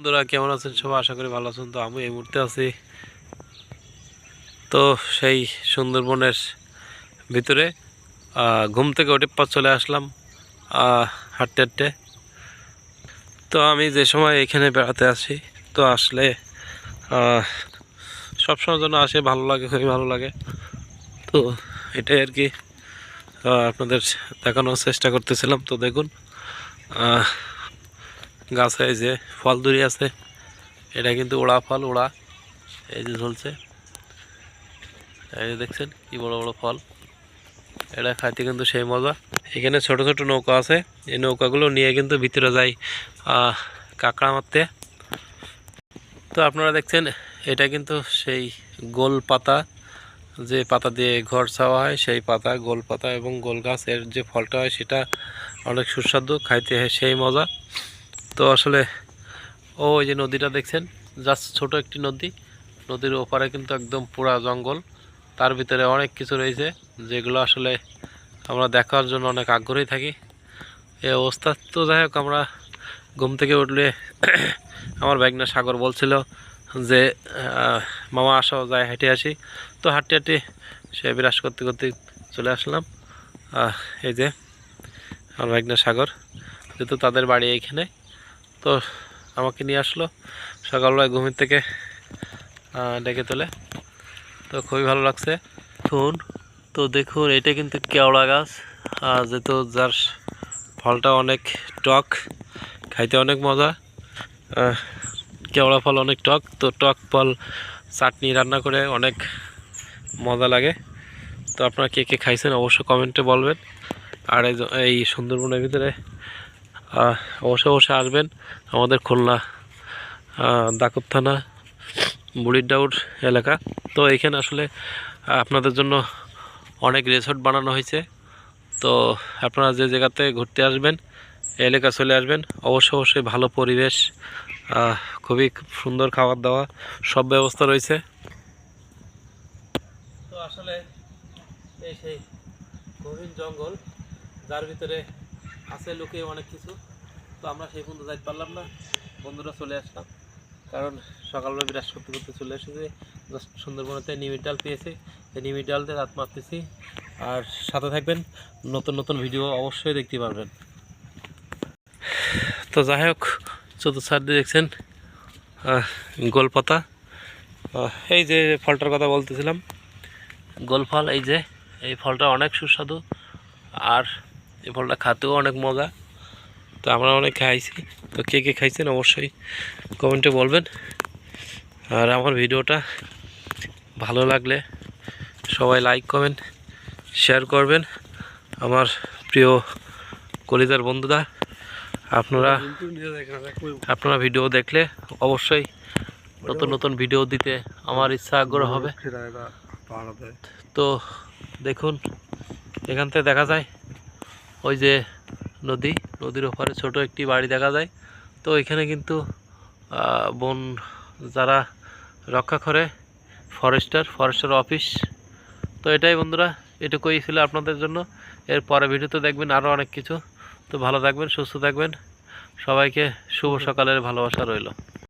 বন্ধুরা কেমন আছেন সবাই? আশা করি ভালো আছেন। তো আমি এই মুহূর্তে আছি তো সেই সুন্দরবনের ভিতরে। ঘুম থেকে উঠে পর চলে আসলাম হাঁটতে হাঁটতে। তো আমি যে সময় এখানে বেড়াতে আসি তো আসলে সবসময় জন্য আসে, ভালো লাগে, খুবই ভালো লাগে। তো এটাই আর কি আপনাদের দেখানোর চেষ্টা করতেছিলাম। তো দেখুন গাছে এই যে ফল ধরে আছে, এটা কিন্তু ওড়া ফল, ওড়া এই যে ঝুলছে, এই যে দেখছেন কি বড় বড় ফল। এটা খাইতে কিন্তু সেই মজা। এখানে ছোট ছোট নৌকা আছে, এই নৌকাগুলো নিয়ে কিন্তু ভিতরে যাই কাঁকড়া মারতে। তো আপনারা দেখছেন এটা কিন্তু সেই গোল পাতা, যে পাতা দিয়ে ঘর ছাওয়া হয় সেই পাতা, গোল পাতা এবং গোল গাছ, এর যে ফলটা হয় সেটা অনেক সুস্বাদু, খাইতে হয় সেই মজা। তো আসলে ওই যে নদীটা দেখছেন, জাস্ট ছোট একটি নদী, নদীর ওপারে কিন্তু একদম পুরা জঙ্গল, তার ভিতরে অনেক কিছু রয়েছে যেগুলো আসলে আমরা দেখার জন্য অনেক আগ্রহী থাকি। এই অবস্থা। তো যাই হোক, আমরা ঘুম থেকে উঠলে আমার ভাগনা সাগর বলছিল যে মামা আসো যাই হেঁটে আসি। তো হাঁটতে হাঁটতে সে বিরাজ করতে করতে চলে আসলাম। এই যে আমার ভাগনা সাগর, যেহেতু তাদের বাড়ি এইখানে, তো আমাকে নিয়ে আসলো সকালবেলায় ঘুমের থেকে ডেকে তোলে। তো খুবই ভালো লাগছে। তো দেখুন এটা কিন্তু কেওড়া গাছ, যেহেতু যার ফলটা অনেক টক, খাইতে অনেক মজা। কেওড়া ফল অনেক টক, তো টক ফল চাটনি রান্না করে অনেক মজা লাগে। তো আপনারা কে কে খাইছেন অবশ্যই কমেন্টে বলবেন। আর এই সুন্দরবনের ভিতরে অবশ্যই অবশ্যই আসবেন, আমাদের খুলনা দাকুর থানা বুড়িরডাউর এলাকা। তো এখানে আসলে আপনাদের জন্য অনেক রিসোর্ট বানানো হয়েছে। তো আপনারা যে জায়গাতে ঘুরতে আসবেন এই এলাকা চলে আসবেন, অবশ্যই অবশ্যই ভালো পরিবেশ, খুবই সুন্দর খাবার দাওয়া, সব ব্যবস্থা রয়েছে। তো আসলে এই সেই গভীর জঙ্গল, যার ভিতরে আছে লুকিয়ে অনেক কিছু। তো আমরা সেই পর্যন্ত যাইতে পারলাম না, বন্ধুরা চলে আসলাম, কারণ সকালবেলা বিরাজ করতে করতে চলে এসেছি। জাস্ট সুন্দরবনেতে নিমিটাল পেয়েছি, এই নিমিটালতে রাত মারতেছি। আর সাথে থাকবেন, নতুন নতুন ভিডিও অবশ্যই দেখতে পারবেন। তো যাই হোক, চতুর্থ সাইড দিয়ে দেখছেন গোলপাতা, এই যে ফলটার কথা বলতেছিলাম, গোল ফল। এই যে এই ফলটা অনেক সুস্বাদু, আর এই ফলটা খাতেও অনেক মজা। তো আমরা অনেক খাইছি, তো কে কে খাইছেন অবশ্যই কমেন্টে বলবেন। আর আমার ভিডিওটা ভালো লাগলে সবাই লাইক কমেন্ট শেয়ার করবেন। আমার প্রিয় কলিজার বন্ধুরা, আপনারা ভিডিও দেখলে অবশ্যই নতুন নতুন ভিডিও দিতে আমার ইচ্ছা আগ্রহ হবে। তো দেখুন এখান থেকে দেখা যায় ওই যে নদীর ওপারে ছোট একটি বাড়ি দেখা যায়। তো এখানে কিন্তু বন যারা রক্ষা করে, ফরেস্টার অফিস। তো এটাই বন্ধুরা, এটুকুই ছিল আপনাদের জন্য। এর পরে ভিডিওতে দেখবেন আরও অনেক কিছু। তো ভালো থাকবেন, সুস্থ থাকবেন, সবাইকে শুভ সকালের ভালোবাসা রইল।